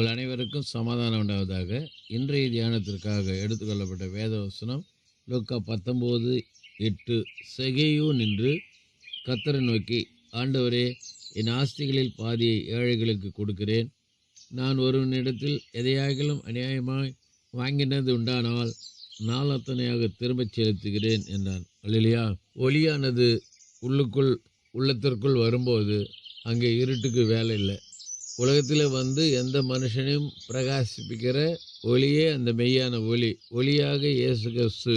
உங்கள் அனைவருக்கும் சமாதானம் உண்டாவதாக. இன்றைய தியானத்திற்காக எடுத்துக்கொள்ளப்பட்ட வேத வசனம் லூக்கா 19:8. செகேயு நின்று கர்த்தரை நோக்கி, ஆண்டவரே, என் ஆஸ்திகளில் பாதியை ஏழைகளுக்கு கொடுக்கிறேன். நான் ஒருவனிடத்தில் எதையாகிலும் அநியாயமாய் வாங்கினது உண்டானால் நாளத்தனையாக திரும்பச் செலுத்துகிறேன் என்றான். அல்லேலூயா. ஒளியானது உள்ளத்திற்குள் வரும்போது அங்கே இருட்டுக்கு வேலை இல்லை. உலகத்தில் வந்து எந்த மனுஷனையும் பிரகாசிப்பிக்கிற ஒளியே அந்த மெய்யான ஒளி. ஒளியாக இயேசு கிறிஸ்து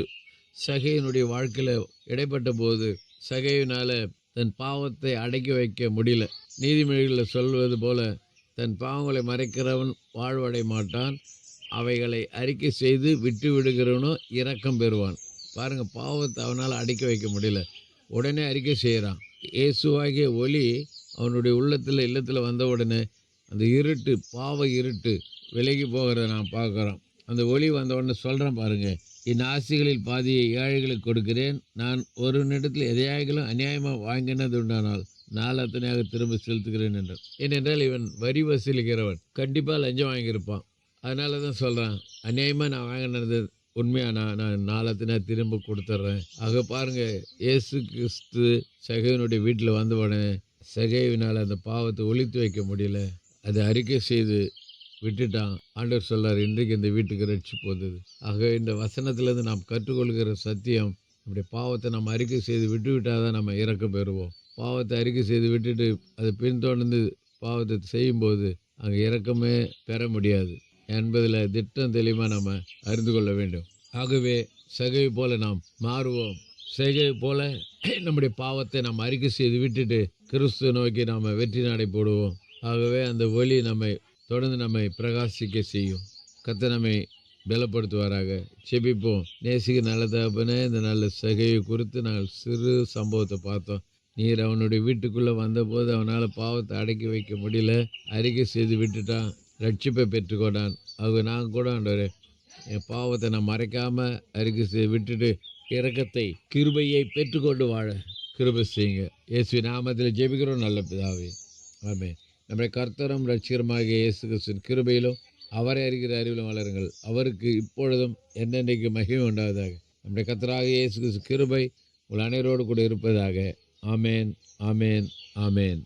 சகேயினுடைய வாழ்க்கையில் இடைப்பட்ட போது சகேயினால் தன் பாவத்தை அடக்கி வைக்க முடியல. நீதிமொழிகளில் சொல்வது போல, தன் பாவங்களை மறைக்கிறவன் வாழ்வடை மாட்டான், அவைகளை அறிக்கை செய்து விட்டு விடுகிறவனோ இரக்கம் பெறுவான். பாருங்கள், பாவத்தை அவனால் அடக்கி வைக்க முடியல, உடனே அறிக்கை செய்கிறான். இயேசுவாகிய ஒளி அவனுடைய இல்லத்தில் வந்த உடனே அந்த இருட்டு, பாவ இருட்டு விலகி போகிறத நான் பார்க்குறோம். அந்த ஒளி வந்த உடனே சொல்கிறேன் பாருங்கள், என் ஆசிகளில் பாதியை ஏழைகளுக்கு கொடுக்கிறேன். நான் ஒருவனிடத்தில் எதையாகிலும் அநியாயமாக வாங்கினது உண்டானால் நாளத்தனையாக திரும்ப செலுத்துகிறேன் என்றான். ஏனென்றால் இவன் வரி வசூலிக்கிறவன், கண்டிப்பாக லஞ்சம் வாங்கியிருப்பான். அதனால தான் சொல்கிறான், அநியாயமாக நான் வாங்கினது உண்மையானா நான் நாளத்தினா திரும்ப கொடுத்துட்றேன். ஆக பாருங்கள், இயேசு கிறிஸ்து சகேவினுடைய வீட்டில் வந்த உடனே சகேவினால் அந்த பாவத்தை ஒழித்து வைக்க முடியல. அதை அறிக்கை செய்து விட்டுட்டான். ஆண்டவர் சொல்றார், இன்றைக்கு இந்த வீட்டுக்கு ரட்சிப்பு வந்தது. ஆக இந்த வசனத்திலேருந்து நாம் கற்றுக்கொள்கிற சத்தியம், நம்முடைய பாவத்தை நம்ம அறிக்கை செய்து விட்டால் தான் நம்ம இரக்கம் பெறுவோம். பாவத்தை அறிக்கை செய்து விட்டுட்டு அதை பின்தொடர்ந்து பாவத்தை செய்யும்போது அங்கே இரக்கமே பெற முடியாது என்பதில் திட்டம் தெளிவாக நம்ம அறிந்து கொள்ள வேண்டும். ஆகவே சகை போல நாம் மாறுவோம். சகை போல நம்முடைய பாவத்தை நாம் அறிக்கை செய்து விட்டுட்டு கிறிஸ்துவை நோக்கி நாம் வெற்றி நடை போடுவோம். ஆகவே அந்த ஒளி தொடர்ந்து நம்மை பிரகாசிக்க செய்யும். கர்த்தர் நம்மை பலப்படுத்துவாராக. செபிப்போம். நேசிக்க நல்ல தகப்பனே, இந்த நல்ல சகையை குறித்து நாங்கள் சிறு சம்பவத்தை பார்த்தோம். நீர் அவனுடைய வீட்டுக்குள்ளே வந்தபோது அவனால் பாவத்தை அடக்கி வைக்க முடியல, அறிக்கை செய்து விட்டுட்டான், ரட்சிப்பை பெற்றுக்கொண்டான். ஆக நாங்கள் கூட ஆண்டவரே, என் பாவத்தை நான் மறைக்காமல் அறிக்கை செய்து விட்டுட்டு இரக்கத்தை, கிருபையை பெற்றுக்கொண்டு வாழ கிருபை செய்யுங்க. இயேசுவின் நாமத்தில் ஜெபிக்கிறோம் நல்ல பிதாவே, ஆமென். நம்முடைய கர்த்தரும் ரட்சிகருமாகிய இயேசு கிறிஸ்துவின் கிருபையிலும் அவரை அறிகிற அறிவிலும் வளருங்கள். அவருக்கு இப்பொழுதும் என்னென்றைக்கு மகிமை உண்டாவதாக. நம்முடைய கர்த்தராகிய இயேசு கிறிஸ்து கிருபை உங்கள் அனைவரோடு கூட இருப்பதாக. ஆமேன், ஆமேன், ஆமேன்.